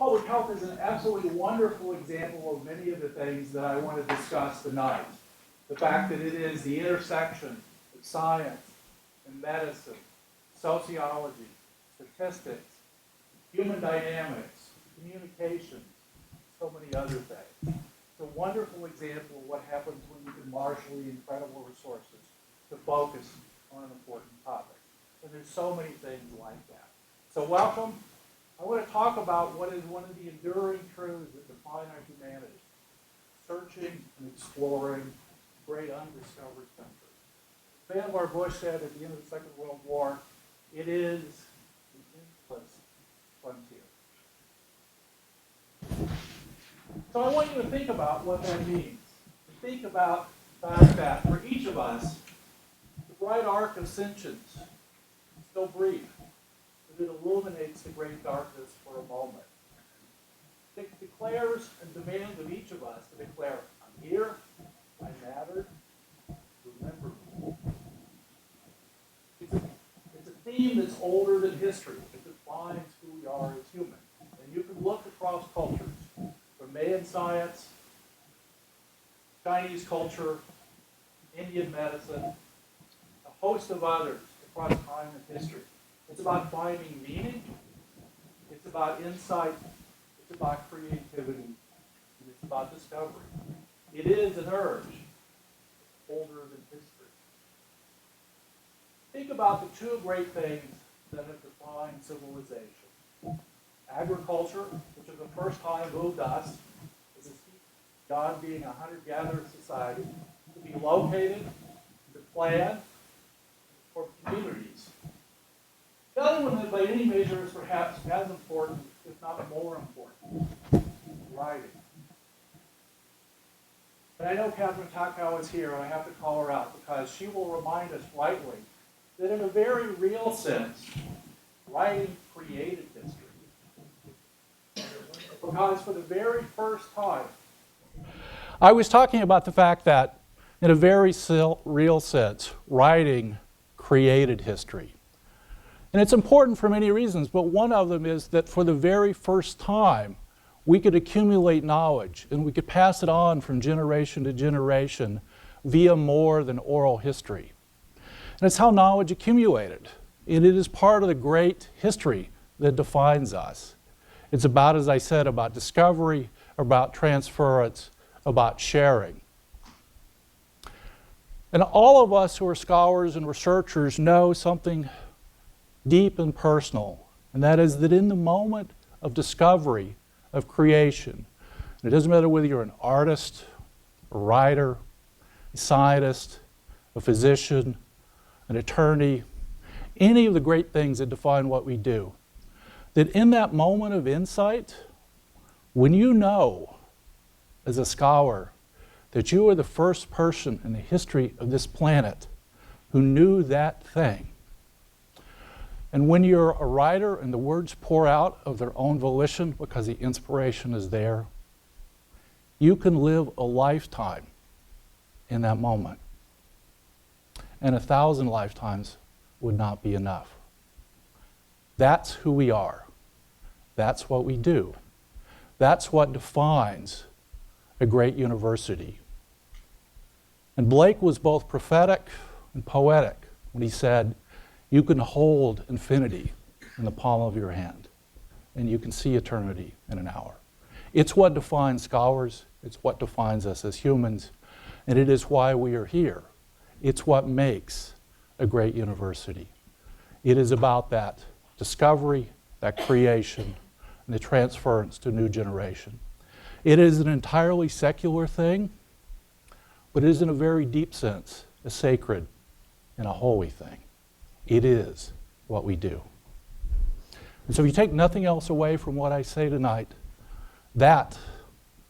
Public health is an absolutely wonderful example of many of the things that I want to discuss tonight. The fact that it is the intersection of science and medicine, sociology, statistics, human dynamics, communication, so many other things. It's a wonderful example of what happens when you can marshal the incredible resources to focus on an important topic. And there's so many things like that. So welcome. I want to talk about what is one of the enduring truths that define our humanity. Searching and exploring great undiscovered countries. Vannevar Bush said at the end of the Second World War, it is the endless frontier. So I want you to think about what that means. Think about the fact that for each of us, the bright arc of sentience is still brief, but it illuminates the great darkness for a moment. It declares and demands of each of us to declare, I'm here, I matter, remember me. It's a theme that's older than history. It defines who we are as humans. And you can look across cultures, from Mayan science, Chinese culture, Indian medicine, a host of others across time and history. It's about finding meaning, it's about insight, it's about creativity, and it's about discovery. It is an urge older than history. Think about the two great things that have defined civilization. Agriculture, which for the first time moved us, as God being a hunter-gatherer society, to be located, to plan, for communities. The other one that by any measure is perhaps as important, if not more important, writing. And I know Catherine Takow is here, and I have to call her out because she will remind us rightly that in a very real sense, writing created history. Because for the very first time, I was talking about the fact that in a very real sense, writing created history. And it's important for many reasons, but one of them is that for the very first time, we could accumulate knowledge and we could pass it on from generation to generation via more than oral history. And it's how knowledge accumulated. And it is part of the great history that defines us. It's about, as I said, about discovery, about transference, about sharing. And all of us who are scholars and researchers know something deep and personal, and that is that in the moment of discovery, of creation, and it doesn't matter whether you're an artist, a writer, a scientist, a physician, an attorney, any of the great things that define what we do, that in that moment of insight, when you know as a scholar that you are the first person in the history of this planet who knew that thing, and when you're a writer and the words pour out of their own volition because the inspiration is there, you can live a lifetime in that moment. And 1,000 lifetimes would not be enough. That's who we are. That's what we do. That's what defines a great university. And Blake was both prophetic and poetic when he said, you can hold infinity in the palm of your hand, and you can see eternity in an hour. It's what defines scholars, it's what defines us as humans, and it is why we are here. It's what makes a great university. It is about that discovery, that creation, and the transference to a new generation. It is an entirely secular thing, but it is in a very deep sense a sacred and a holy thing. It is what we do. And so if you take nothing else away from what I say tonight, that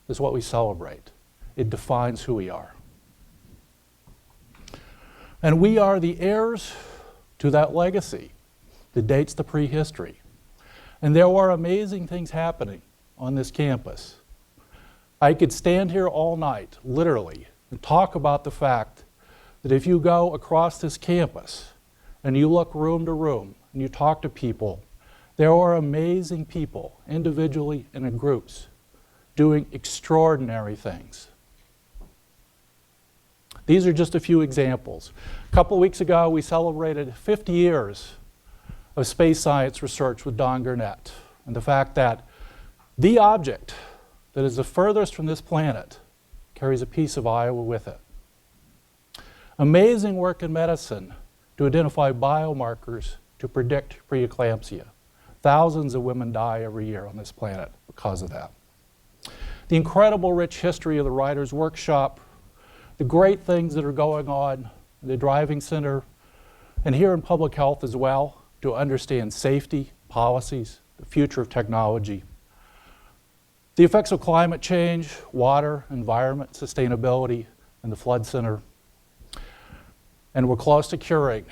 is what we celebrate. It defines who we are. And we are the heirs to that legacy that dates the prehistory. And there are amazing things happening on this campus. I could stand here all night, literally, and talk about the fact that if you go across this campus and you look room to room and you talk to people There are amazing people, individually and in groups, doing extraordinary things. These are just a few examples. A couple weeks ago, we celebrated 50 years of space science research with Don Gurnett, and the fact that the object that is the furthest from this planet carries a piece of Iowa with it. Amazing work in medicine to identify biomarkers to predict preeclampsia. Thousands of women die every year on this planet because of that. The incredible rich history of the Writers' Workshop, the great things that are going on in the Driving Center, and here in public health as well, to understand safety, policies, the future of technology. The effects of climate change, water, environment, sustainability, and the Flood Center. And we're close to curing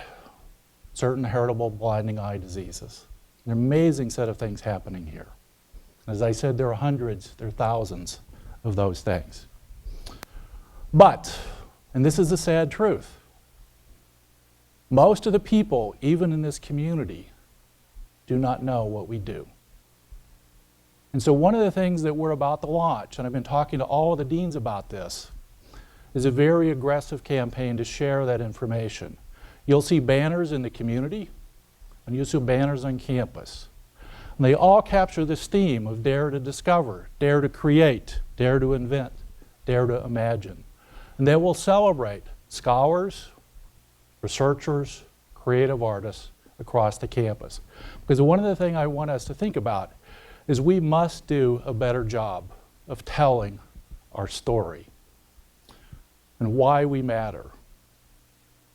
certain heritable blinding eye diseases. An amazing set of things happening here. As I said, there are hundreds, there are thousands of those things. But, and this is the sad truth, most of the people, even in this community, do not know what we do. And so one of the things that we're about to launch, and I've been talking to all of the deans about this, is a very aggressive campaign to share that information. You'll see banners in the community, and you'll see banners on campus. And they all capture this theme of dare to discover, dare to create, dare to invent, dare to imagine. And they will celebrate scholars, researchers, creative artists across the campus. Because one of the things I want us to think about is we must do a better job of telling our story and why we matter.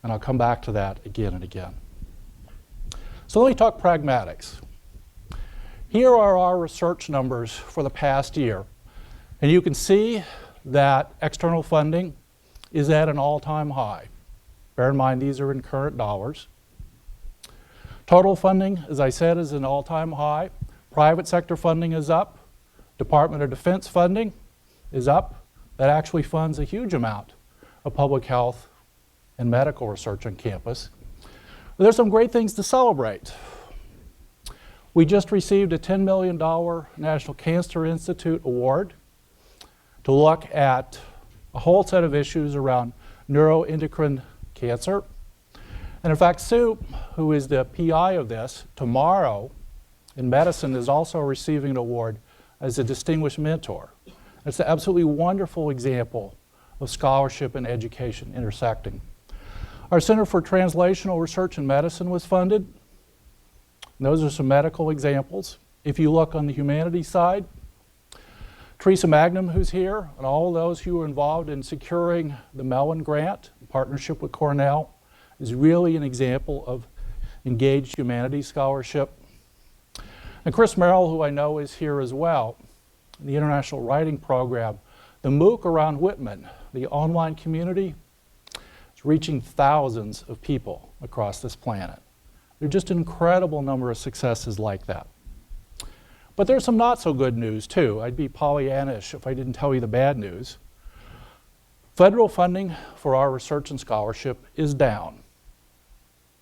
And I'll come back to that again and again. So let me talk pragmatics. Here are our research numbers for the past year. And you can see that external funding is at an all-time high. Bear in mind, these are in current dollars. Total funding, as I said, is an all-time high. Private sector funding is up. Department of Defense funding is up. That actually funds a huge amount of public health and medical research on campus. There's some great things to celebrate. We just received a $10 million National Cancer Institute award to look at a whole set of issues around neuroendocrine cancer. And in fact, Sue, who is the PI of this, tomorrow in medicine is also receiving an award as a distinguished mentor. It's an absolutely wonderful example of scholarship and education intersecting. Our Center for Translational Research in Medicine was funded. And those are some medical examples. If you look on the humanities side, Teresa Magnum, who's here, and all of those who are involved in securing the Mellon Grant in partnership with Cornell, is really an example of engaged humanities scholarship. And Chris Merrill, who I know is here as well, the International Writing Program, the MOOC around Whitman, the online community, is reaching thousands of people across this planet. There are just an incredible number of successes like that. But there's some not so good news too. I'd be Pollyannish if I didn't tell you the bad news. Federal funding for our research and scholarship is down.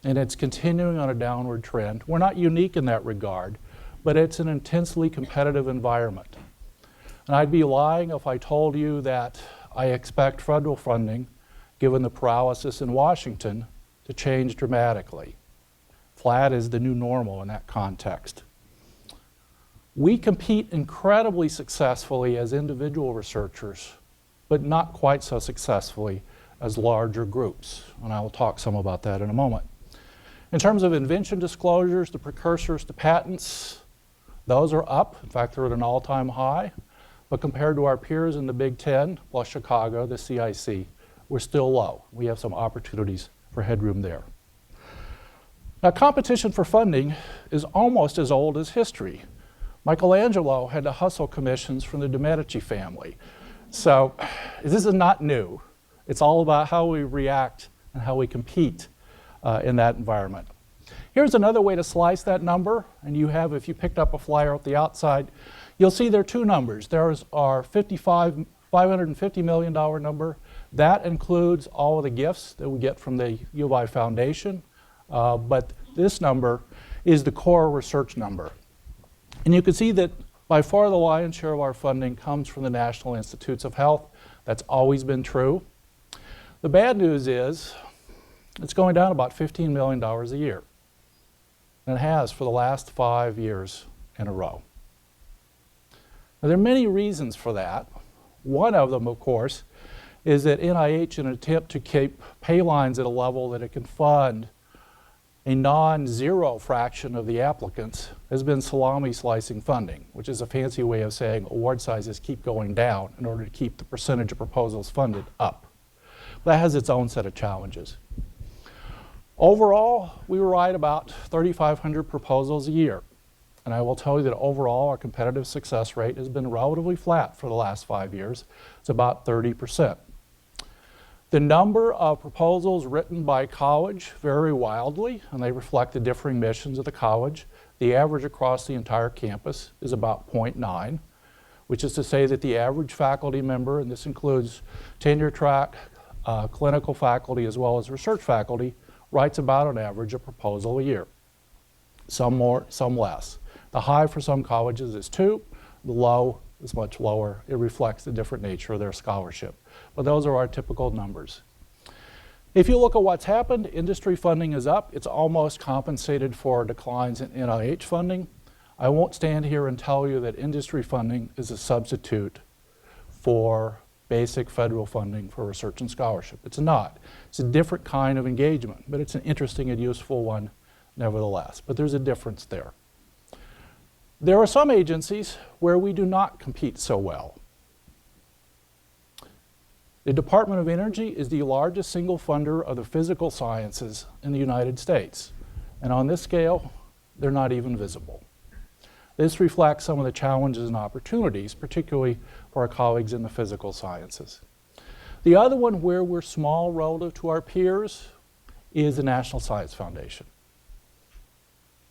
And it's continuing on a downward trend. We're not unique in that regard, but it's an intensely competitive environment. And I'd be lying if I told you that I expect federal funding, given the paralysis in Washington, to change dramatically. Flat is the new normal in that context. We compete incredibly successfully as individual researchers, but not quite so successfully as larger groups. And I will talk some about that in a moment. In terms of invention disclosures, the precursors to patents, those are up. In fact, they're at an all-time high. But compared to our peers in the Big Ten, plus Chicago, the CIC, we're still low. We have some opportunities for headroom there. Now, competition for funding is almost as old as history. Michelangelo had to hustle commissions from the de Medici family. So this is not new. It's all about how we react and how we compete in that environment. Here's another way to slice that number, and you have, if you picked up a flyer at the outside, you'll see there are two numbers. There's our $550 million number. That includes all of the gifts that we get from the U of I Foundation. But this number is the core research number. And you can see that by far the lion's share of our funding comes from the National Institutes of Health. That's always been true. The bad news is it's going down about $15 million a year. And it has for the last 5 years in a row. Now, there are many reasons for that. One of them, of course, is that NIH, in an attempt to keep pay lines at a level that it can fund a non-zero fraction of the applicants, has been salami slicing funding, which is a fancy way of saying award sizes keep going down in order to keep the percentage of proposals funded up. That has its own set of challenges. Overall, we write about 3,500 proposals a year. And I will tell you that overall, our competitive success rate has been relatively flat for the last 5 years. It's about 30%. The number of proposals written by college vary wildly, and they reflect the differing missions of the college. The average across the entire campus is about 0.9, which is to say that the average faculty member, and this includes tenure track, clinical faculty, as well as research faculty, writes about an average a proposal a year. Some more, some less. The high for some colleges is 2, the low is much lower. It reflects the different nature of their scholarship. But those are our typical numbers. If you look at what's happened, industry funding is up. It's almost compensated for declines in NIH funding. I won't stand here and tell you that industry funding is a substitute for basic federal funding for research and scholarship. It's not. It's a different kind of engagement, but it's an interesting and useful one nevertheless. But there's a difference there. There are some agencies where we do not compete so well. The Department of Energy is the largest single funder of the physical sciences in the United States. And on this scale, they're not even visible. This reflects some of the challenges and opportunities, particularly for our colleagues in the physical sciences. The other one where we're small relative to our peers is the National Science Foundation,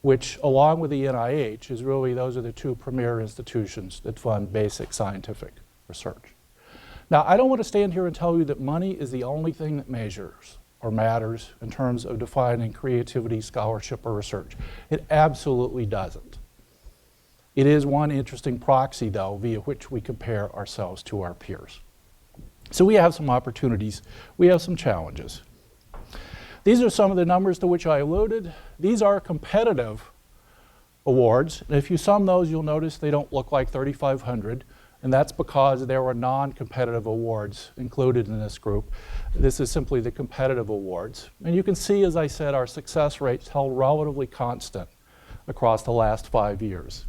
which, along with the NIH, is really, those are the two premier institutions that fund basic scientific research. Now, I don't want to stand here and tell you that money is the only thing that measures or matters in terms of defining creativity, scholarship, or research. It absolutely doesn't. It is one interesting proxy, though, via which we compare ourselves to our peers. So we have some opportunities. We have some challenges. These are some of the numbers to which I alluded. These are competitive awards. And if you sum those, you'll notice they don't look like 3,500. And that's because there were non-competitive awards included in this group. This is simply the competitive awards. And you can see, as I said, our success rates held relatively constant across the last 5 years.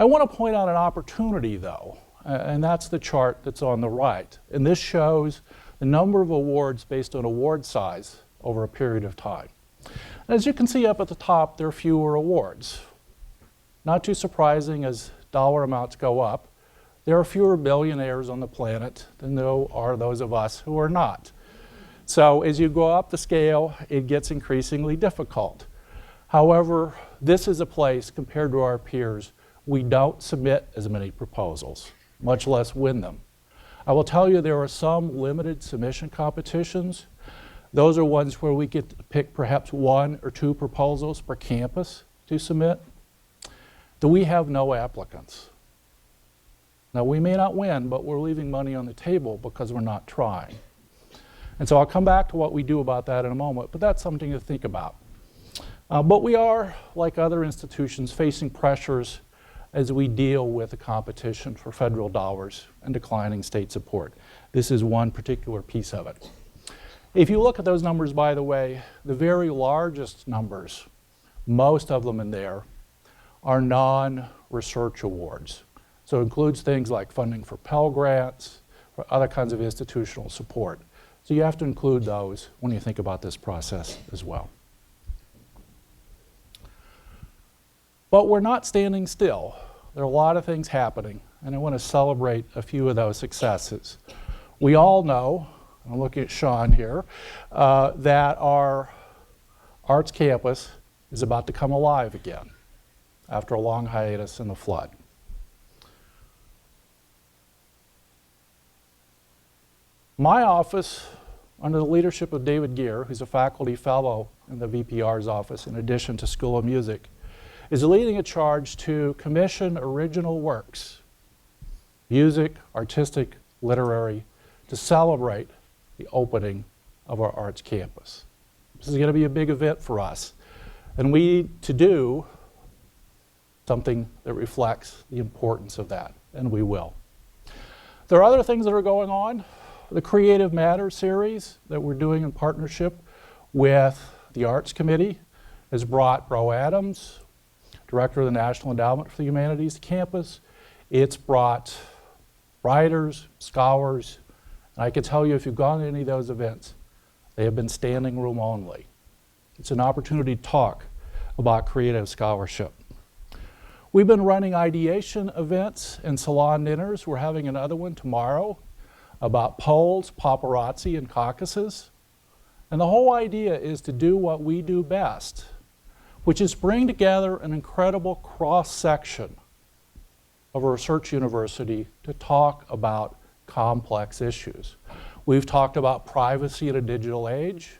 I want to point out an opportunity, though, and that's the chart that's on the right. And this shows the number of awards based on award size over a period of time. And as you can see up at the top, there are fewer awards. Not too surprising, as dollar amounts go up. There are fewer billionaires on the planet than there are those of us who are not. So as you go up the scale, it gets increasingly difficult. However, this is a place, compared to our peers, we don't submit as many proposals, much less win them. I will tell you there are some limited submission competitions. Those are ones where we get to pick perhaps 1 or 2 proposals per campus to submit. Do we have no applicants? Now, we may not win, but we're leaving money on the table because we're not trying. And so I'll come back to what we do about that in a moment, but that's something to think about. But we are, like other institutions, facing pressures as we deal with the competition for federal dollars and declining state support. This is one particular piece of it. If you look at those numbers, by the way, the very largest numbers, most of them in there, are non-research awards. So it includes things like funding for Pell Grants, for other kinds of institutional support. So you have to include those when you think about this process as well. But we're not standing still. There are a lot of things happening, and I want to celebrate a few of those successes. We all know, I'm looking at Sean here, that our arts campus is about to come alive again after a long hiatus in the flood. My office, under the leadership of David Gear, who's a faculty fellow in the VPR's office, in addition to School of Music, is leading a charge to commission original works, music, artistic, literary, to celebrate the opening of our arts campus. This is going to be a big event for us, and we need to do something that reflects the importance of that, and we will. There are other things that are going on. The Creative Matters series that we're doing in partnership with the Arts Committee has brought Bro Adams, Director of the National Endowment for the Humanities, to campus. It's brought writers, scholars, and I can tell you if you've gone to any of those events, they have been standing room only. It's an opportunity to talk about creative scholarship. We've been running ideation events and salon dinners. We're having another one tomorrow about polls, paparazzi, and caucuses. And the whole idea is to do what we do best, which is bring together an incredible cross-section of a research university to talk about complex issues. We've talked about privacy in a digital age.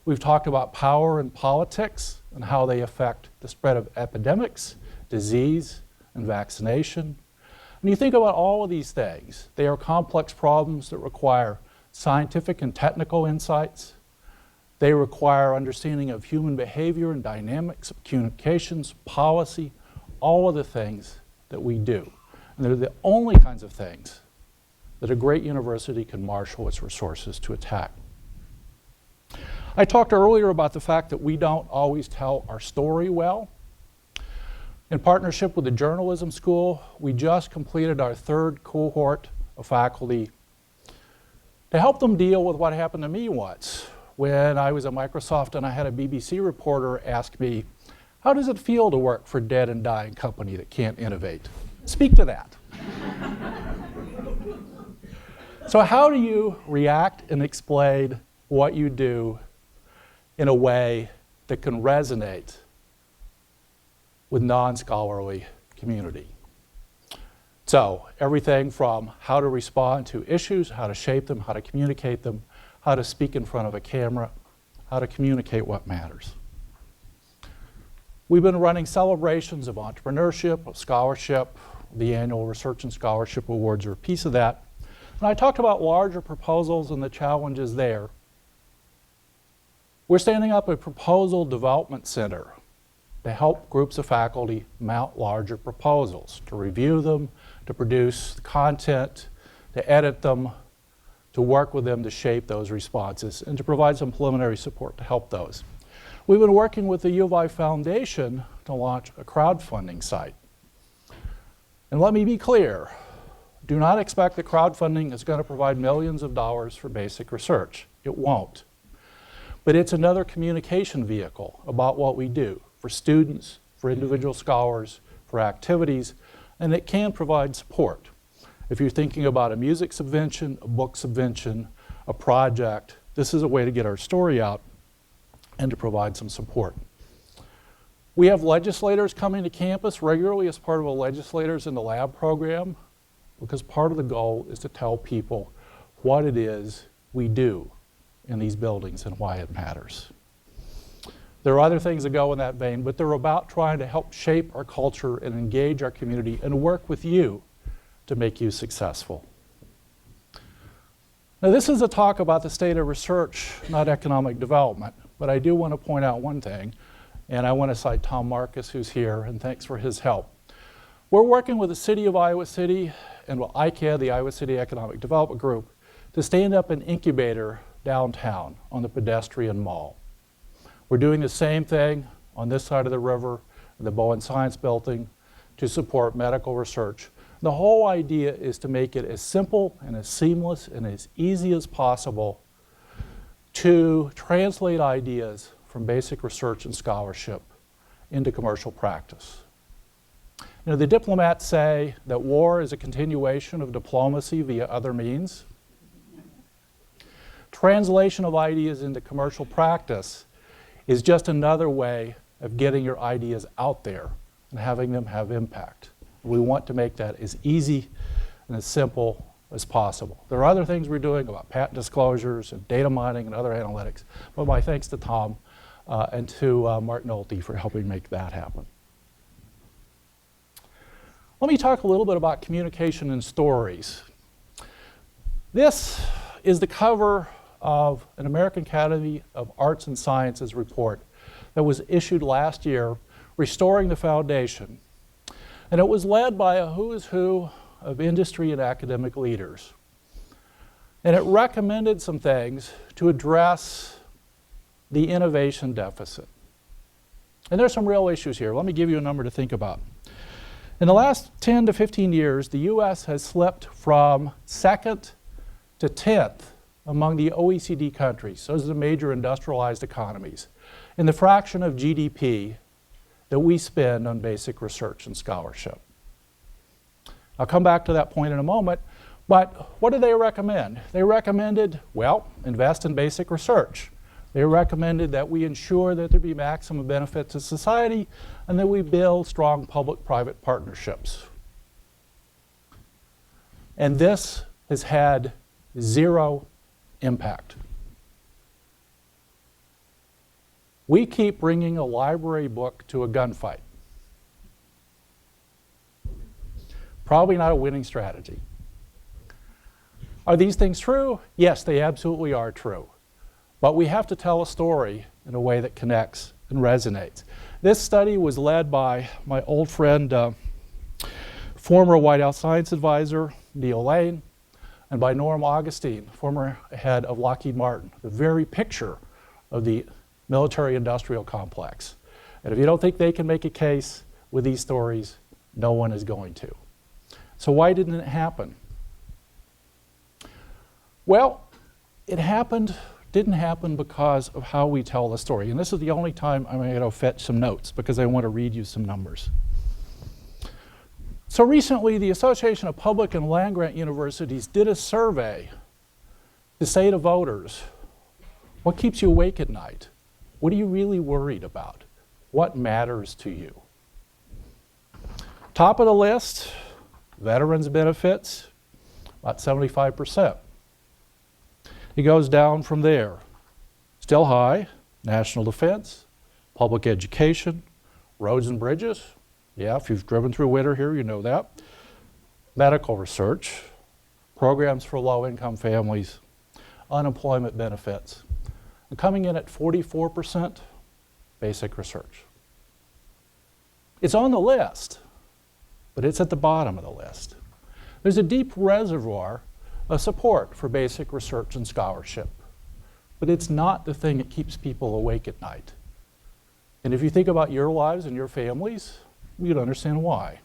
We've talked about power and politics and how they affect the spread of epidemics, disease, and vaccination. And you think about all of these things. They are complex problems that require scientific and technical insights. They require understanding of human behavior and dynamics of communications, policy, all of the things that we do. And they're the only kinds of things that a great university can marshal its resources to attack. I talked earlier about the fact that we don't always tell our story well. In partnership with the journalism school, we just completed our third cohort of faculty to help them deal with what happened to me once when I was at Microsoft and I had a BBC reporter ask me, how does it feel to work for a dead and dying company that can't innovate? Speak to that. So how do you react and explain what you do in a way that can resonate with non-scholarly community? So everything from how to respond to issues, how to shape them, how to communicate them, how to speak in front of a camera, how to communicate what matters. We've been running celebrations of entrepreneurship, of scholarship. The annual Research and Scholarship Awards are a piece of that. And I talked about larger proposals and the challenges there. We're standing up a proposal development center to help groups of faculty mount larger proposals, to review them, to produce content, to edit them, to work with them to shape those responses, and to provide some preliminary support to help those. We've been working with the U of I Foundation to launch a crowdfunding site. And let me be clear, do not expect that crowdfunding is going to provide millions of dollars for basic research. It won't. But it's another communication vehicle about what we do for students, for individual scholars, for activities, and it can provide support. If you're thinking about a music subvention, a book subvention, a project, this is a way to get our story out and to provide some support. We have legislators coming to campus regularly as part of a Legislators in the Lab program, because part of the goal is to tell people what it is we do in these buildings and why it matters. There are other things that go in that vein, but they're about trying to help shape our culture and engage our community and work with you to make you successful. Now, this is a talk about the state of research, not economic development, but I do want to point out one thing, and I want to cite Tom Marcus, who's here, and thanks for his help. We're working with the City of Iowa City and with ICAD, the Iowa City Economic Development Group, to stand up an incubator downtown on the pedestrian mall. We're doing the same thing on this side of the river, the Bowen Science Building, to support medical research. The whole idea is to make it as simple and as seamless and as easy as possible to translate ideas from basic research and scholarship into commercial practice. You know, the diplomats say that war is a continuation of diplomacy via other means. Translation of ideas into commercial practice is just another way of getting your ideas out there and having them have impact. We want to make that as easy and as simple as possible. There are other things we're doing about patent disclosures and data mining and other analytics, but my thanks to Tom and to Mark Nolte for helping make that happen. Let me talk a little bit about communication and stories. This is the cover of an American Academy of Arts and Sciences report that was issued last year, Restoring the Foundation. And it was led by a who's who of industry and academic leaders. And it recommended some things to address the innovation deficit. And there's some real issues here. Let me give you a number to think about. In the last 10 to 15 years, the US has slipped from 2nd to 10th among the OECD countries, those are the major industrialized economies, in the fraction of GDP that we spend on basic research and scholarship. I'll come back to that point in a moment, but what do they recommend? They recommended, well, invest in basic research. They recommended that we ensure that there be maximum benefit to society and that we build strong public-private partnerships. And this has had zero impact. We keep bringing a library book to a gunfight. Probably not a winning strategy. Are these things true? Yes, they absolutely are true. But we have to tell a story in a way that connects and resonates. This study was led by my old friend, former White House Science Advisor, Neil Lane, and by Norm Augustine, former head of Lockheed Martin, the very picture of the military-industrial complex. And if you don't think they can make a case with these stories, no one is going to. So why didn't it happen? Well, it didn't happen because of how we tell the story. And this is the only time I'm going to fetch some notes because I want to read you some numbers. So recently, the Association of Public and Land-Grant Universities did a survey to say to voters, what keeps you awake at night? What are you really worried about? What matters to you? Top of the list, veterans benefits, about 75%. It goes down from there. Still high, national defense, public education, roads and bridges. Yeah, if you've driven through winter here, you know that. Medical research, programs for low-income families, unemployment benefits. And coming in at 44%, basic research. It's on the list, but it's at the bottom of the list. There's a deep reservoir of support for basic research and scholarship, but it's not the thing that keeps people awake at night. And if you think about your lives and your families, you'd understand why.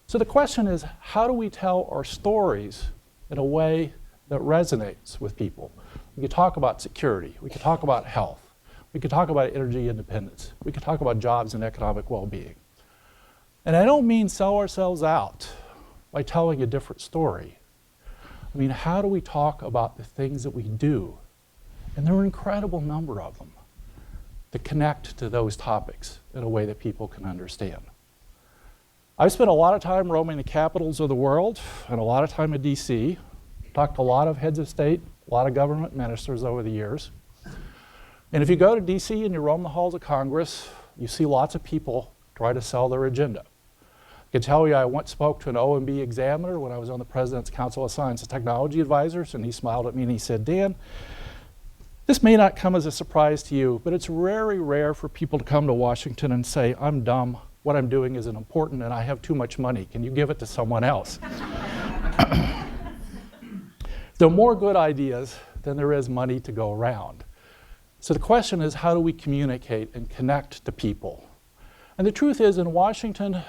So the question is, how do we tell our stories in a way that resonates with people? We could talk about security, we could talk about health, we could talk about energy independence, we could talk about jobs and economic well-being. And I don't mean sell ourselves out by telling a different story. I mean, how do we talk about the things that we do? And there are an incredible number of them that connect to those topics in a way that people can understand. I've spent a lot of time roaming the capitals of the world and a lot of time in DC, talked to a lot of heads of state, a lot of government ministers over the years. And if you go to DC and you roam the halls of Congress, you see lots of people try to sell their agenda. I can tell you I once spoke to an OMB examiner when I was on the President's Council of Science and Technology Advisors, and he smiled at me and he said, Dan, this may not come as a surprise to you, but it's very rare for people to come to Washington and say, I'm dumb, what I'm doing isn't important, and I have too much money. Can you give it to someone else? There are more good ideas than there is money to go around. So the question is, how do we communicate and connect to people? And the truth is, in Washington,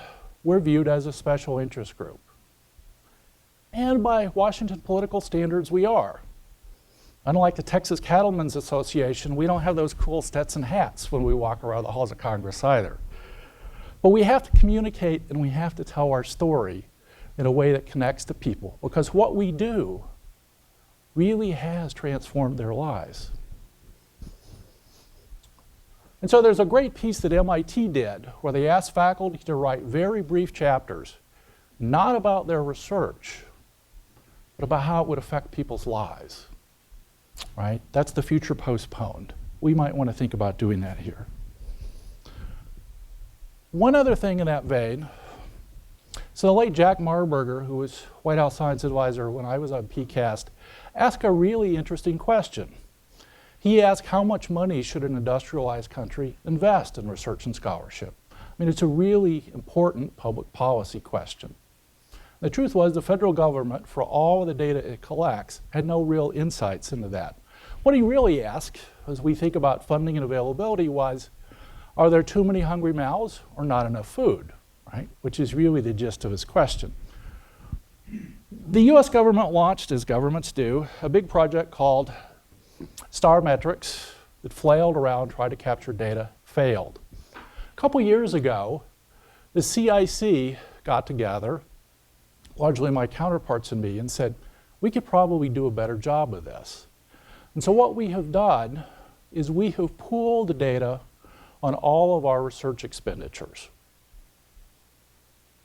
we're viewed as a special interest group. And by Washington political standards, we are. Unlike the Texas Cattlemen's Association, we don't have those cool Stetson hats when we walk around the halls of Congress either. But we have to communicate and we have to tell our story in a way that connects to people, because what we do really has transformed their lives. And so there's a great piece that MIT did where they asked faculty to write very brief chapters, not about their research, but about how it would affect people's lives, right? That's the future postponed. we might want to think about doing that here. One other thing in that vein, so the late Jack Marburger, who was White House Science Advisor when I was on PCAST, asked a really interesting question. He asked, how much money should an industrialized country invest in research and scholarship? I mean, it's a really important public policy question. The truth was the federal government, for all of the data it collects, had no real insights into that. What he really asked, as we think about funding and availability, was, are there too many hungry mouths or not enough food, right? Which is really the gist of his question. The US government launched, as governments do, a big project called Star Metrics that flailed around, tried to capture data, failed. A couple years ago, the CIC got together, largely my counterparts and me, and said, we could probably do a better job of this. And so what we have done is we have pooled the data on all of our research expenditures.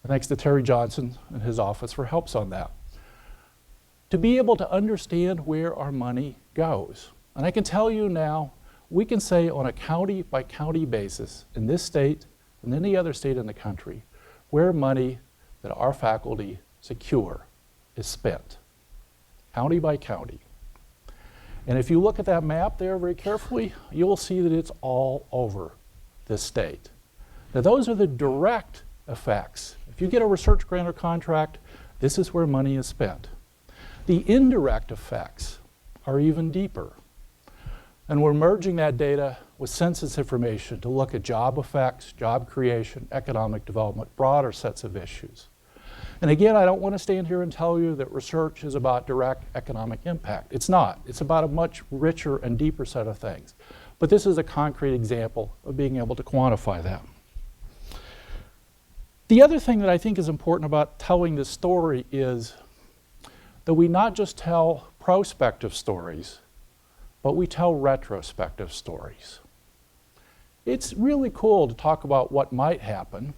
And thanks to Terry Johnson and his office for helps on that. To be able to understand where our money goes. And I can tell you now, we can say on a county by county basis in this state and any other state in the country, where money that our faculty secure is spent, county by county. And if you look at that map there very carefully, you will see that it's all over this state. Now those are the direct effects. If you get a research grant or contract, this is where money is spent. The indirect effects are even deeper. And we're merging that data with census information to look at job effects, job creation, economic development, broader sets of issues. And again, I don't want to stand here and tell you that research is about direct economic impact. It's not. It's about a much richer and deeper set of things. But this is a concrete example of being able to quantify that. The other thing that I think is important about telling this story is that we not just tell prospective stories, but we tell retrospective stories. It's really cool to talk about what might happen,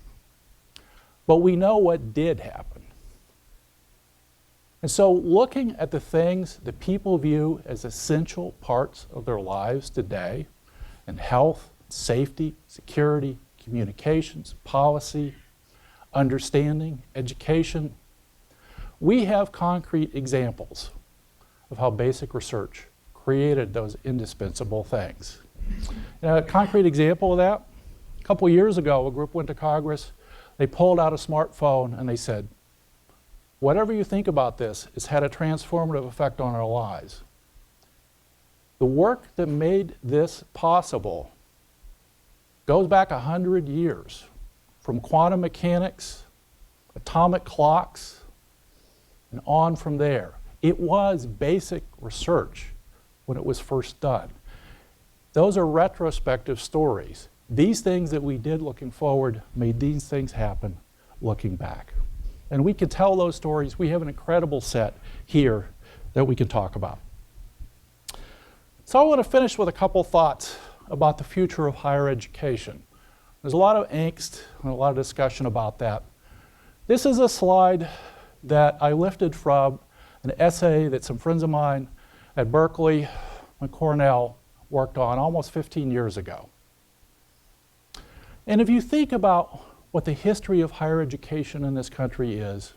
but we know what did happen. And so looking at the things that people view as essential parts of their lives today, in health, safety, security, communications, policy, understanding, education, we have concrete examples of how basic research created those indispensable things. A concrete example of that, a couple years ago, a group went to Congress, they pulled out a smartphone and they said, whatever you think about this, it's had a transformative effect on our lives. The work that made this possible goes back 100 years, from quantum mechanics, atomic clocks, and on from there. It was basic research when it was first done. Those are retrospective stories. These things that we did looking forward made these things happen looking back. And we can tell those stories. We have an incredible set here that we can talk about. So I want to finish with a couple thoughts about the future of higher education. There's a lot of angst and a lot of discussion about that. This is a slide that I lifted from an essay that some friends of mine at Berkeley and Cornell worked on almost 15 years ago. And if you think about what the history of higher education in this country is,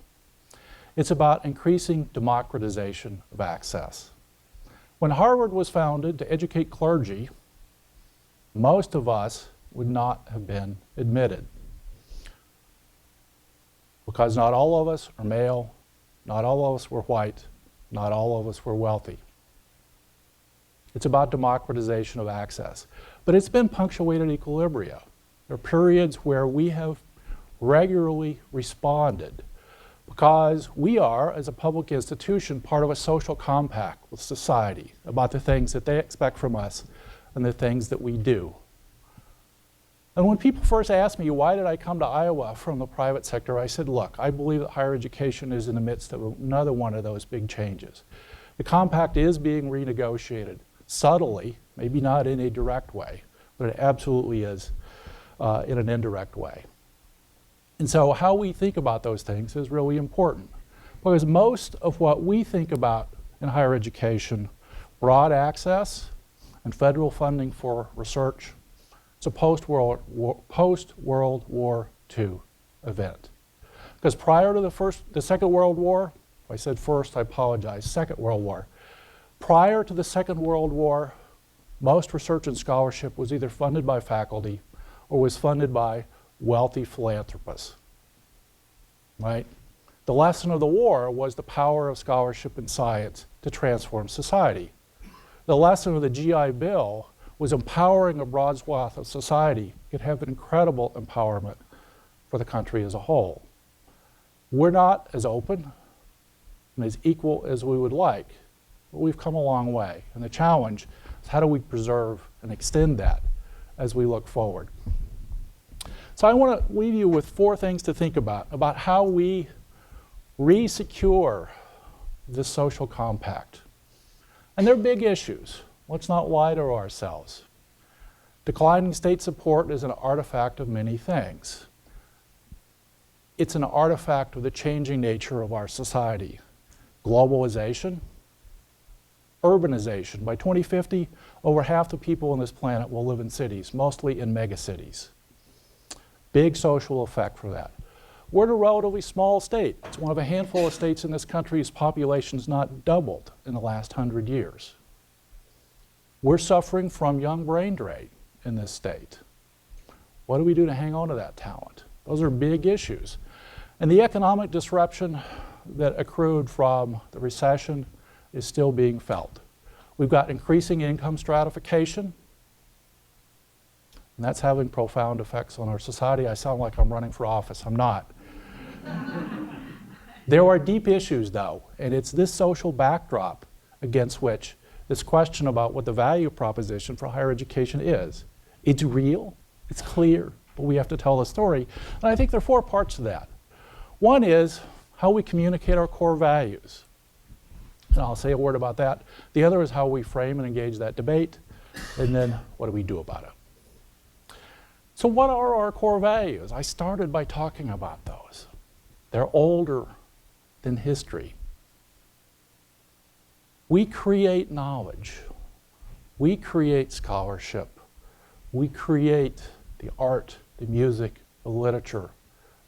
it's about increasing democratization of access. When Harvard was founded to educate clergy, most of us would not have been admitted. Because not all of us are male, not all of us were white, not all of us were wealthy. It's about democratization of access. But it's been punctuated equilibria. There are periods where we have regularly responded because we are, as a public institution, part of a social compact with society about the things that they expect from us and the things that we do. And when people first asked me, why did I come to Iowa from the private sector, I said, look, I believe that higher education is in the midst of another one of those big changes. The compact is being renegotiated subtly, maybe not in a direct way, but it absolutely is in an indirect way. And so how we think about those things is really important, because most of what we think about in higher education, broad access, and federal funding for research. It's a post-World War II event. Because prior to the Second World War, if I said first, I apologize, Second World War. Prior to the Second World War, most research and scholarship was either funded by faculty or was funded by wealthy philanthropists, right? The lesson of the war was the power of scholarship and science to transform society. The lesson of the GI Bill was empowering a broad swath of society. It had an incredible empowerment for the country as a whole. We're not as open and as equal as we would like, but we've come a long way. And the challenge is how do we preserve and extend that as we look forward. So I want to leave you with 4 things to think about how we re-secure this social compact. And they're big issues. Let's not lie to ourselves. Declining state support is an artifact of many things. It's an artifact of the changing nature of our society. Globalization, urbanization. By 2050, over half the people on this planet will live in cities, mostly in megacities. Big social effect for that. We're in a relatively small state. It's one of a handful of states in this country whose population's not doubled in the last 100 years. We're suffering from young brain drain in this state. What do we do to hang on to that talent? Those are big issues. And the economic disruption that accrued from the recession is still being felt. We've got increasing income stratification, and that's having profound effects on our society. I sound like I'm running for office. I'm not. There are deep issues, though, and it's this social backdrop against which this question about what the value proposition for higher education is. It's real, it's clear, but we have to tell the story. And I think there are 4 parts to that. One is how we communicate our core values. And I'll say a word about that. The other is how we frame and engage that debate. And then what do we do about it? So what are our core values? I started by talking about those. They're older than history. We create knowledge. We create scholarship. We create the art, the music, the literature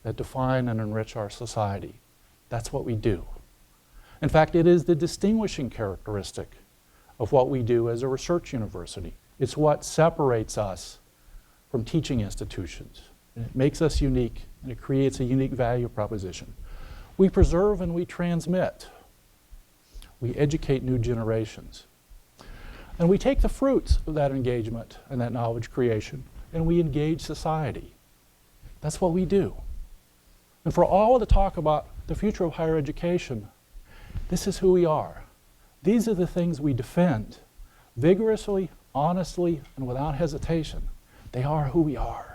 that define and enrich our society. That's what we do. In fact, it is the distinguishing characteristic of what we do as a research university. It's what separates us from teaching institutions. And it makes us unique, and it creates a unique value proposition. We preserve and we transmit. We educate new generations. And we take the fruits of that engagement and that knowledge creation, and we engage society. That's what we do. And for all of the talk about the future of higher education, this is who we are. These are the things we defend vigorously, honestly, and without hesitation. They are who we are.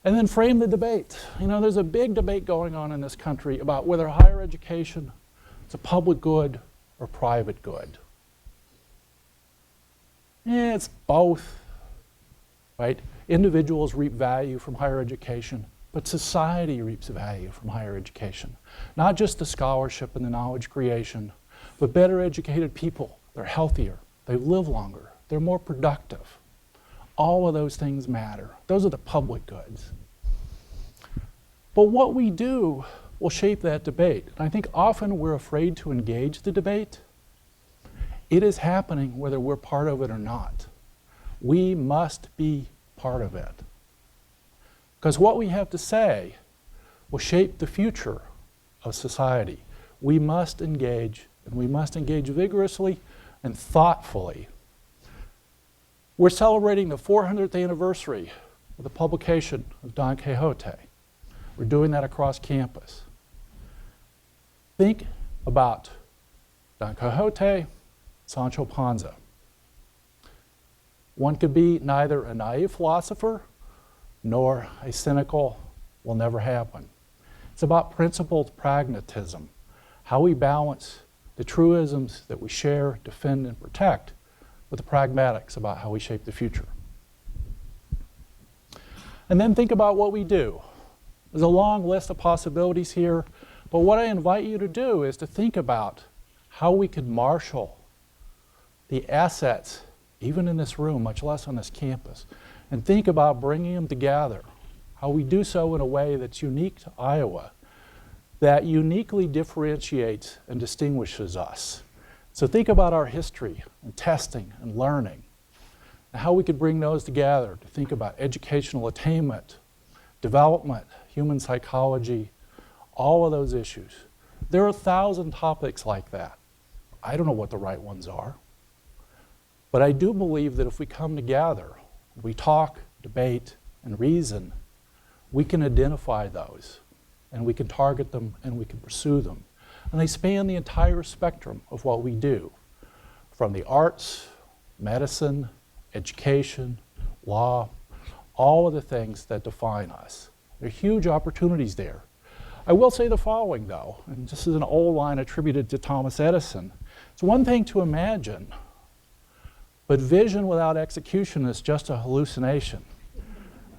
And then frame the debate. You know, there's a big debate going on in this country about whether higher education is a public good or private good. It's both, right? Individuals reap value from higher education, but society reaps value from higher education. Not just the scholarship and the knowledge creation, but better educated people. They're healthier, they live longer, they're more productive. All of those things matter. Those are the public goods. But what we do will shape that debate. And I think often we're afraid to engage the debate. It is happening whether we're part of it or not. We must be part of it. Because what we have to say will shape the future of society. We must engage, and we must engage vigorously and thoughtfully. We're celebrating the 400th anniversary of the publication of Don Quixote. We're doing that across campus. Think about Don Quixote, Sancho Panza. One could be neither a naive philosopher nor a cynical, will never happen. It's about principled pragmatism, how we balance the truisms that we share, defend, and protect with the pragmatics about how we shape the future. And then think about what we do. There's a long list of possibilities here, but what I invite you to do is to think about how we could marshal the assets, even in this room, much less on this campus, and think about bringing them together, how we do so in a way that's unique to Iowa, that uniquely differentiates and distinguishes us. So think about our history and testing and learning, and how we could bring those together to think about educational attainment, development, human psychology, all of those issues. There are 1,000 topics like that. I don't know what the right ones are, but I do believe that if we come together, we talk, debate, and reason, we can identify those, and we can target them, and we can pursue them. And they span the entire spectrum of what we do, from the arts, medicine, education, law, all of the things that define us. There are huge opportunities there. I will say the following, though, and this is an old line attributed to Thomas Edison. It's one thing to imagine, but vision without execution is just a hallucination.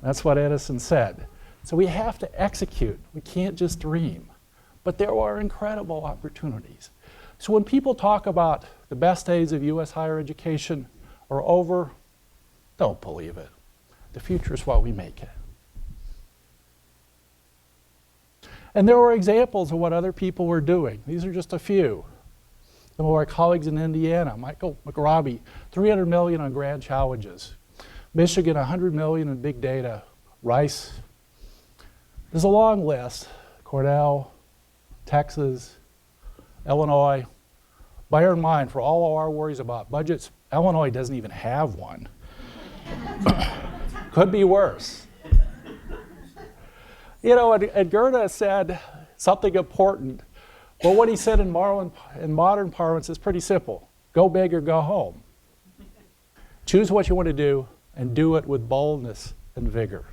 That's what Edison said. So we have to execute. We can't just dream. But there are incredible opportunities. So when people talk about the best days of U.S. higher education are over, don't believe it. The future is what we make it. And there were examples of what other people were doing. These are just a few. Some of our colleagues in Indiana, Michael McRobbie, $300 million on grand challenges. Michigan, $100 million in big data. Rice. There's a long list. Cornell, Texas, Illinois. Bear in mind, for all of our worries about budgets, Illinois doesn't even have one. Could be worse. You know, and Goethe said something important, but what he said in modern parlance is pretty simple. Go big or go home. Choose what you want to do and do it with boldness and vigor.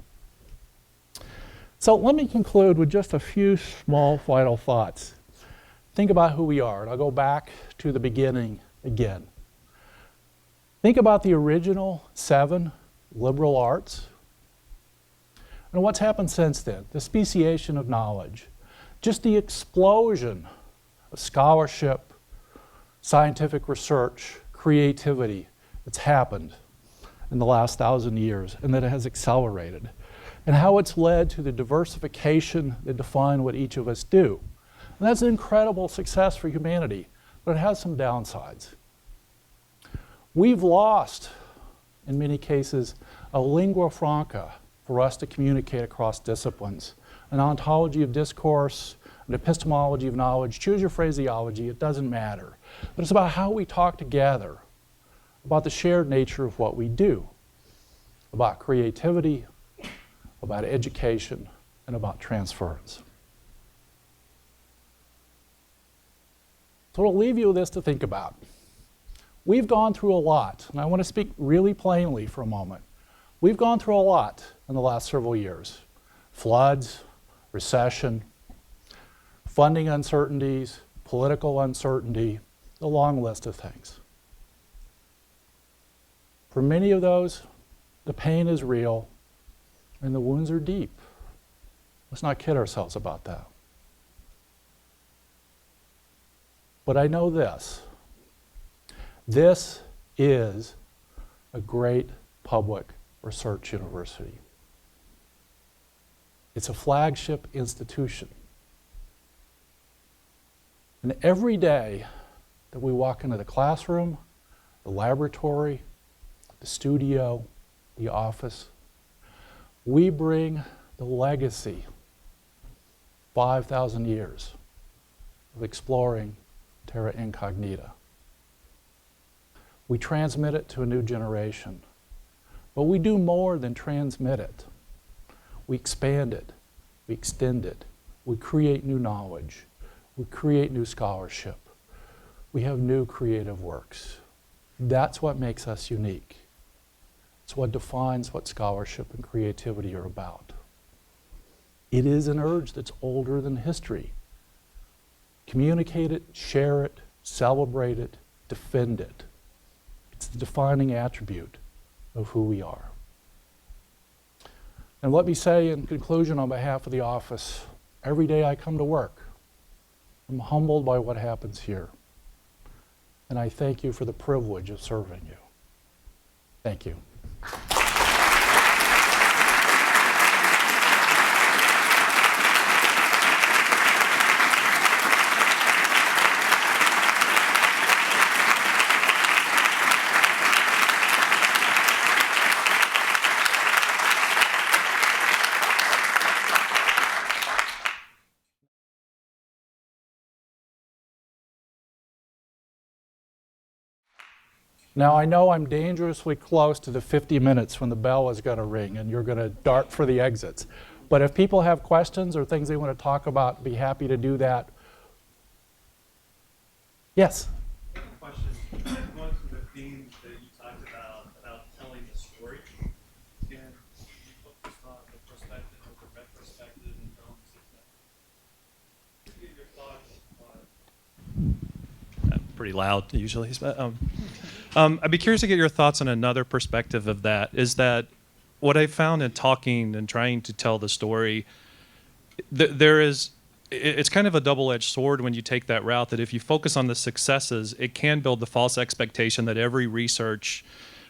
So let me conclude with just a few small final thoughts. Think about who we are, and I'll go back to the beginning again. Think about the original 7 liberal arts and what's happened since then, the speciation of knowledge, just the explosion of scholarship, scientific research, creativity that's happened in the last 1,000 years and that it has accelerated, and how it's led to the diversification that define what each of us do. And that's an incredible success for humanity, but it has some downsides. We've lost, in many cases, a lingua franca for us to communicate across disciplines, an ontology of discourse, an epistemology of knowledge. Choose your phraseology, it doesn't matter. But it's about how we talk together, about the shared nature of what we do, about creativity, about education, and about transference. So I'll leave you with this to think about. We've gone through a lot, and I want to speak really plainly for a moment. We've gone through a lot in the last several years. Floods, recession, funding uncertainties, political uncertainty, a long list of things. For many of those, the pain is real and the wounds are deep. Let's not kid ourselves about that. But I know this. This is a great public research university. It's a flagship institution. And every day that we walk into the classroom, the laboratory, the studio, the office, we bring the legacy, 5,000 years of exploring Terra Incognita. We transmit it to a new generation. But we do more than transmit it. We expand it. We extend it. We create new knowledge. We create new scholarship. We have new creative works. That's what makes us unique. It's what defines what scholarship and creativity are about. It is an urge that's older than history. Communicate it, share it, celebrate it, defend it. It's the defining attribute of who we are. And let me say in conclusion on behalf of the office, every day I come to work, I'm humbled by what happens here. and I thank you for the privilege of serving you. Thank you. Now I know I'm dangerously close to the 50 minutes when the bell is going to ring and you're going to dart for the exits. But if people have questions or things they want to talk about, I'd be happy to do that. Yes? I have a question. Going through the themes that you talked about telling the story. Again, you focused on the perspective of the retrospective and film success. Can you give your thoughts on pretty loud usually. I'd be curious to get your thoughts on another perspective of that. Is that what I found in talking and trying to tell the story, it's kind of a double-edged sword when you take that route, that if you focus on the successes, it can build the false expectation that every research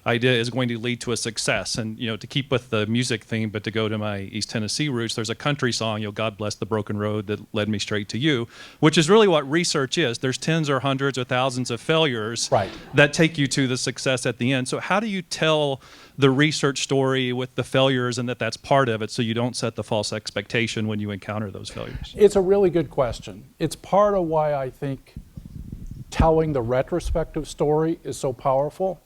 idea is going to lead to a success. And, you know, to keep with the music theme, but to go to my East Tennessee roots, there's a country song, you know, God bless the broken road that led me straight to you, which is really what research is. There's tens or hundreds or thousands of failures that take you to the success at the end. So how do you tell the research story with the failures and that's part of it, so you don't set the false expectation when you encounter those failures? It's a really good question. It's part of why I think telling the retrospective story is so powerful.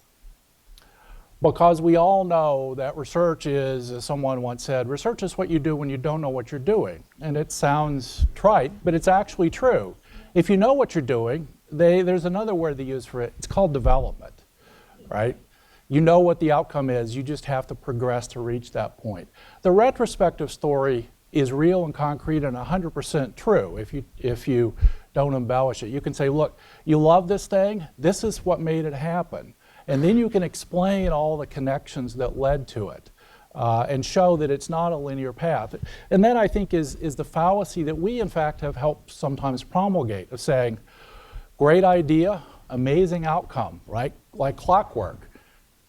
Because we all know that research is, as someone once said, research is what you do when you don't know what you're doing. And it sounds trite, but it's actually true. If you know what you're doing, there's another word they use for it. It's called development, right? You know what the outcome is. You just have to progress to reach that point. The retrospective story is real and concrete and 100% true if you don't embellish it. You can say, look, you love this thing. This is what made it happen. And then you can explain all the connections that led to it and show that it's not a linear path. And that, I think, is the fallacy that we, in fact, have helped sometimes promulgate, of saying, great idea, amazing outcome, right? Like clockwork.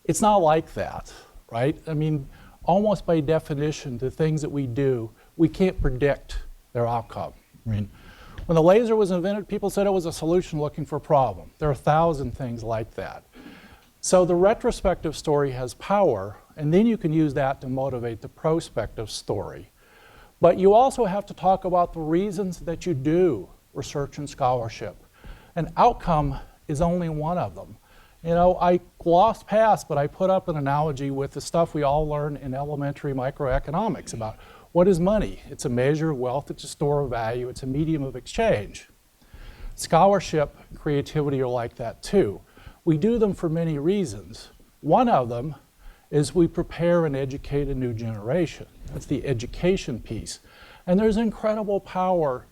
It's not like that, right? I mean, almost by definition, the things that we do, we can't predict their outcome. I mean, when the laser was invented, people said it was a solution looking for a problem. There are 1,000 things like that. So the retrospective story has power, and then you can use that to motivate the prospective story. But you also have to talk about the reasons that you do research and scholarship. And outcome is only one of them. You know, I glossed past, but I put up an analogy with the stuff we all learn in elementary microeconomics about what is money. It's a measure of wealth, it's a store of value, it's a medium of exchange. Scholarship, creativity are like that too. We do them for many reasons. One of them is we prepare and educate a new generation. That's the education piece. And there's incredible power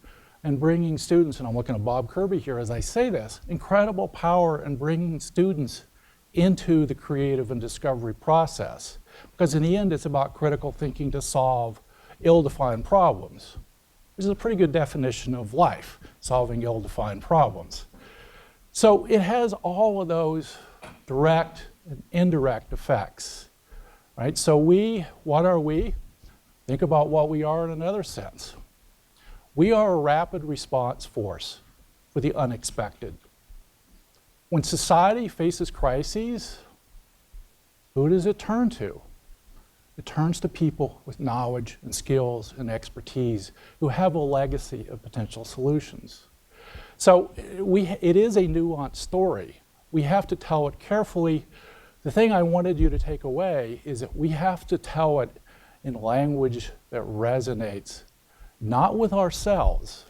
in bringing students, and I'm looking at Bob Kirby here as I say this, incredible power in bringing students into the creative and discovery process. Because in the end, it's about critical thinking to solve ill-defined problems, which is a pretty good definition of life, solving ill-defined problems. So it has all of those direct and indirect effects, right? So what are we? Think about what we are in another sense. We are a rapid response force for the unexpected. When society faces crises, who does it turn to? It turns to people with knowledge and skills and expertise who have a legacy of potential solutions. So it is a nuanced story. We have to tell it carefully. The thing I wanted you to take away is that we have to tell it in language that resonates, not with ourselves,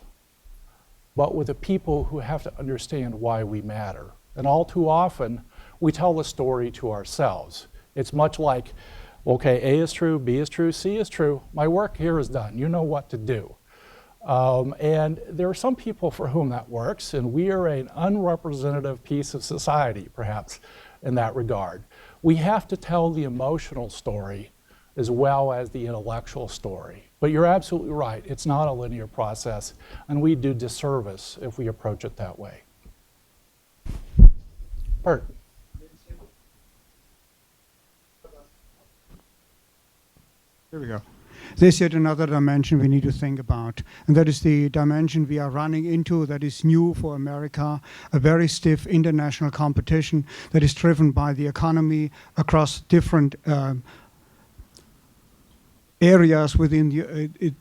but with the people who have to understand why we matter. And all too often, we tell the story to ourselves. It's much like, okay, A is true, B is true, C is true. My work here is done. You know what to do. And there are some people for whom that works, and we are an unrepresentative piece of society, perhaps, in that regard. We have to tell the emotional story as well as the intellectual story. But you're absolutely right, it's not a linear process, and we do disservice if we approach it that way. Bert. Here we go. There's yet another dimension we need to think about, and that is the dimension we are running into that is new for America, a very stiff international competition that is driven by the economy across different areas within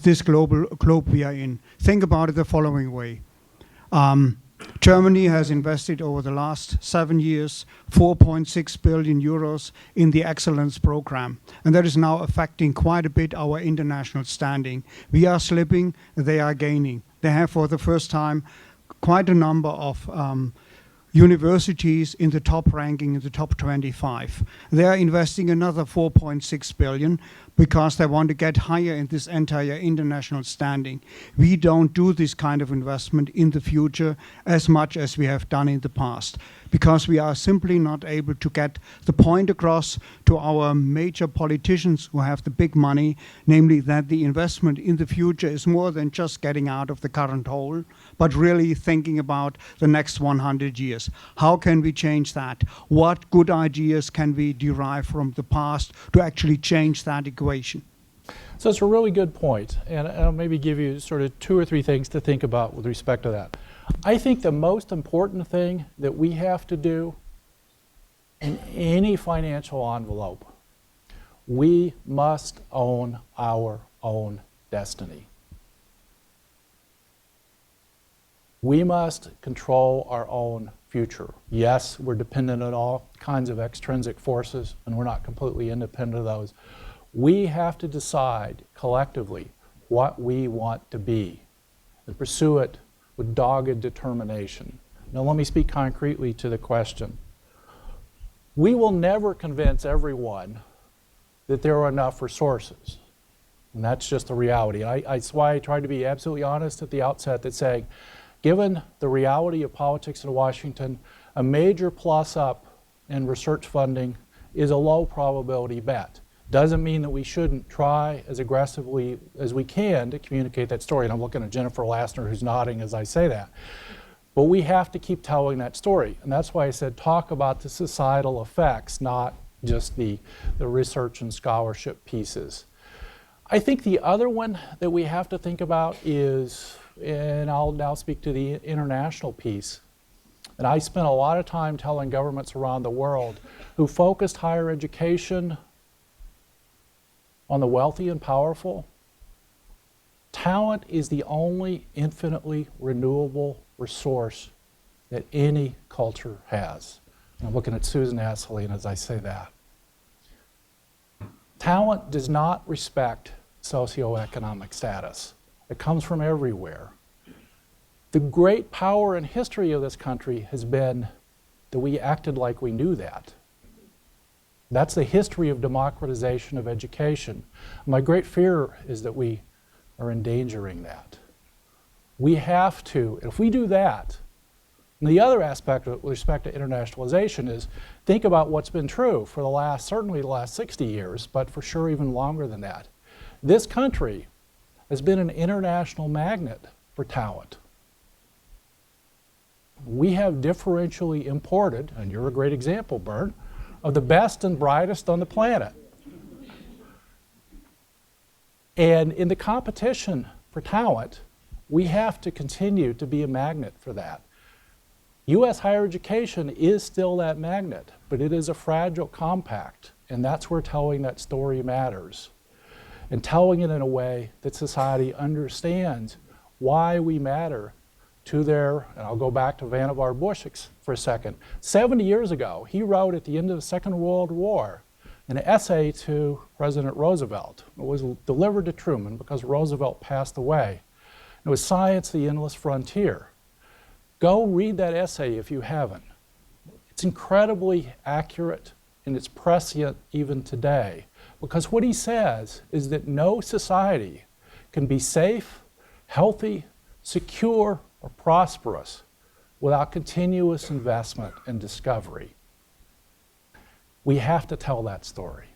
this globe we are in. Think about it the following way. Germany has invested over the last 7 years 4.6 billion euros in the excellence program, and that is now affecting quite a bit our international standing. We are slipping, they are gaining. They have for the first time quite a number of universities in the top ranking, in the top 25. They are investing another 4.6 billion because they want to get higher in this entire international standing. We don't do this kind of investment in the future as much as we have done in the past because we are simply not able to get the point across to our major politicians who have the big money, namely that the investment in the future is more than just getting out of the current hole, but really thinking about the next 100 years. How can we change that? What good ideas can we derive from the past to actually change that equation? So it's a really good point, and I'll maybe give you sort of 2 or 3 things to think about with respect to that. I think the most important thing that we have to do in any financial envelope, we must own our own destiny. We must control our own future. Yes, we're dependent on all kinds of extrinsic forces, and we're not completely independent of those. We have to decide collectively what we want to be and pursue it with dogged determination. Now let me speak concretely to the question. We will never convince everyone that there are enough resources. And that's just the reality. That's why I tried to be absolutely honest at the outset that saying, given the reality of politics in Washington, a major plus up in research funding is a low probability bet. Doesn't mean that we shouldn't try as aggressively as we can to communicate that story. And I'm looking at Jennifer Lassner, who's nodding as I say that. But we have to keep telling that story. And that's why I said talk about the societal effects, not just the research and scholarship pieces. I think the other one that we have to think about is, and I'll now speak to the international piece. And I spent a lot of time telling governments around the world who focused higher education on the wealthy and powerful. Talent is the only infinitely renewable resource that any culture has. And I'm looking at Susan Asseline as I say that. Talent does not respect socioeconomic status. It comes from everywhere. The great power and history of this country has been that we acted like we knew that. That's the history of democratization of education. My great fear is that we are endangering that. We have to, if we do that, and the other aspect with respect to internationalization is think about what's been true for the last, certainly the last 60 years, but for sure even longer than that. This country has been an international magnet for talent. We have differentially imported, and you're a great example, Bert, of the best and brightest on the planet. And in the competition for talent, we have to continue to be a magnet for that. U.S. higher education is still that magnet, but it is a fragile compact, and that's where telling that story matters. And telling it in a way that society understands why we matter to their, and I'll go back to Vannevar Bush for a second. 70 years ago, he wrote at the end of the Second World War an essay to President Roosevelt. It was delivered to Truman because Roosevelt passed away. It was Science, the Endless Frontier. Go read that essay if you haven't. It's incredibly accurate and it's prescient even today because what he says is that no society can be safe, healthy, secure, or prosperous without continuous investment and discovery. We have to tell that story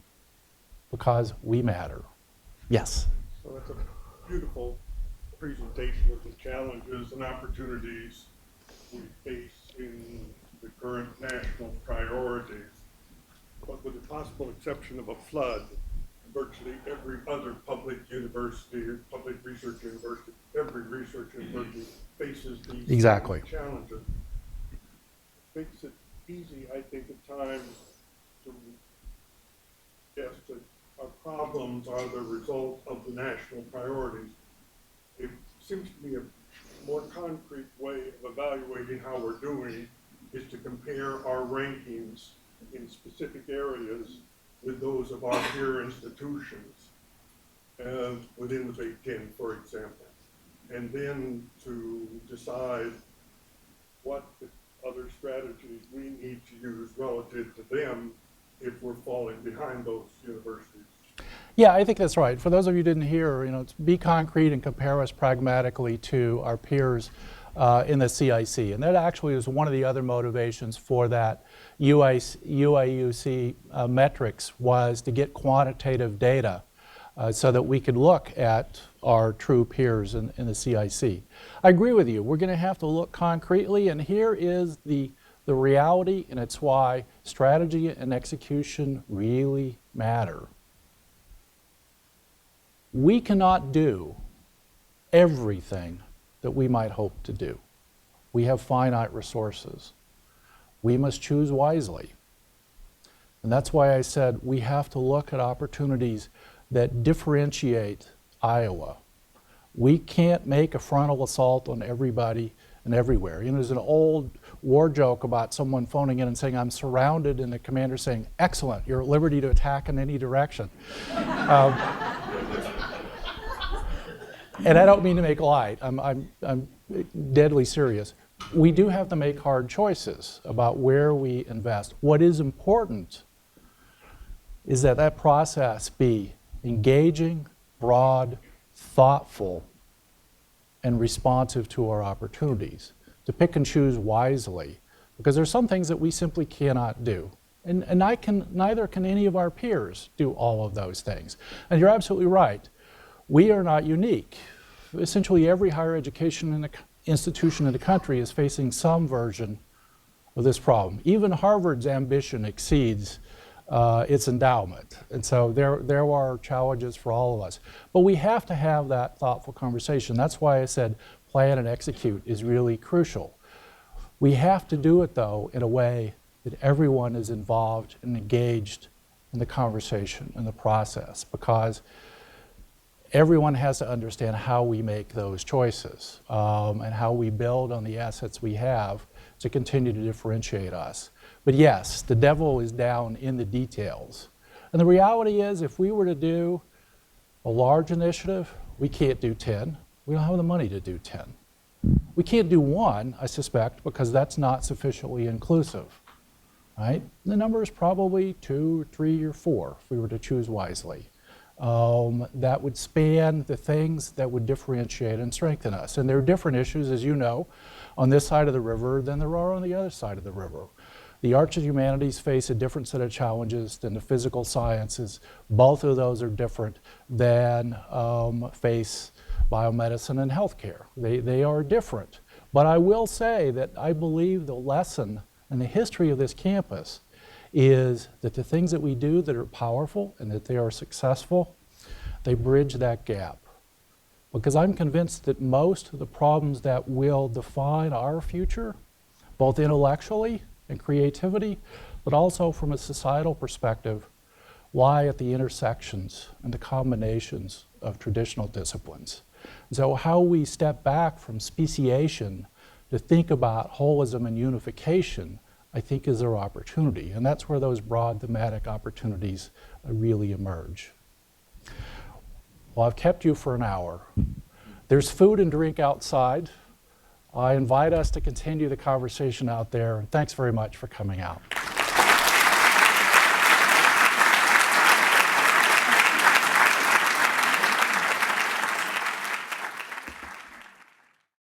because we matter. Yes? So that's a beautiful presentation of the challenges and opportunities we face in the current national priorities. But with the possible exception of a flood, virtually every other public university, public research university, every research university faces these Exactly. challenges. It makes it easy, I think, at times to guess that our problems are the result of the national priorities. It seems to me a more concrete way of evaluating how we're doing is to compare our rankings in specific areas with those of our peer institutions within the Big Ten, for example, and then to decide what other strategies we need to use relative to them if we're falling behind those universities. Yeah, I think that's right. For those of you who didn't hear, it's be concrete and compare us pragmatically to our peers in the CIC. And that actually is one of the other motivations for that UIUC metrics, was to get quantitative data so that we could look at our true peers in the CIC. I agree with you. We're going to have to look concretely, and here is the reality, and it's why strategy and execution really matter. We cannot do everything that we might hope to do. We have finite resources. We must choose wisely. And that's why I said we have to look at opportunities that differentiate Iowa. We can't make a frontal assault on everybody and everywhere. There's an old war joke about someone phoning in and saying, "I'm surrounded," and the commander saying, "Excellent, you're at liberty to attack in any direction." And I don't mean to make light. I'm deadly serious. We do have to make hard choices about where we invest. What is important is that that process be engaging, broad, thoughtful, and responsive to our opportunities, to pick and choose wisely, because there's some things that we simply cannot do. And neither can any of our peers do all of those things. And you're absolutely right. We are not unique. Essentially every higher education institution in the country is facing some version of this problem. Even Harvard's ambition exceeds its endowment. And so there are challenges for all of us. But we have to have that thoughtful conversation. That's why I said plan and execute is really crucial. We have to do it, though, in a way that everyone is involved and engaged in the conversation and the process, because everyone has to understand how we make those choices and how we build on the assets we have to continue to differentiate us. But yes, the devil is down in the details. And the reality is, if we were to do a large initiative, we can't do 10. We don't have the money to do 10. We can't do one, I suspect, because that's not sufficiently inclusive, right? The number is probably 2, 3, or 4 if we were to choose wisely. That would span the things that would differentiate and strengthen us. And there are different issues, as you know, on this side of the river than there are on the other side of the river. The arts and humanities face a different set of challenges than the physical sciences. Both of those are different than face biomedicine and healthcare. They are different. But I will say that I believe the lesson and the history of this campus is that the things that we do that are powerful and that they are successful, they bridge that gap. Because I'm convinced that most of the problems that will define our future, both intellectually and creativity, but also from a societal perspective, lie at the intersections and the combinations of traditional disciplines. So how we step back from speciation to think about holism and unification, I think, is our opportunity. And that's where those broad thematic opportunities really emerge. Well, I've kept you for an hour. There's food and drink outside. I invite us to continue the conversation out there. Thanks very much for coming out.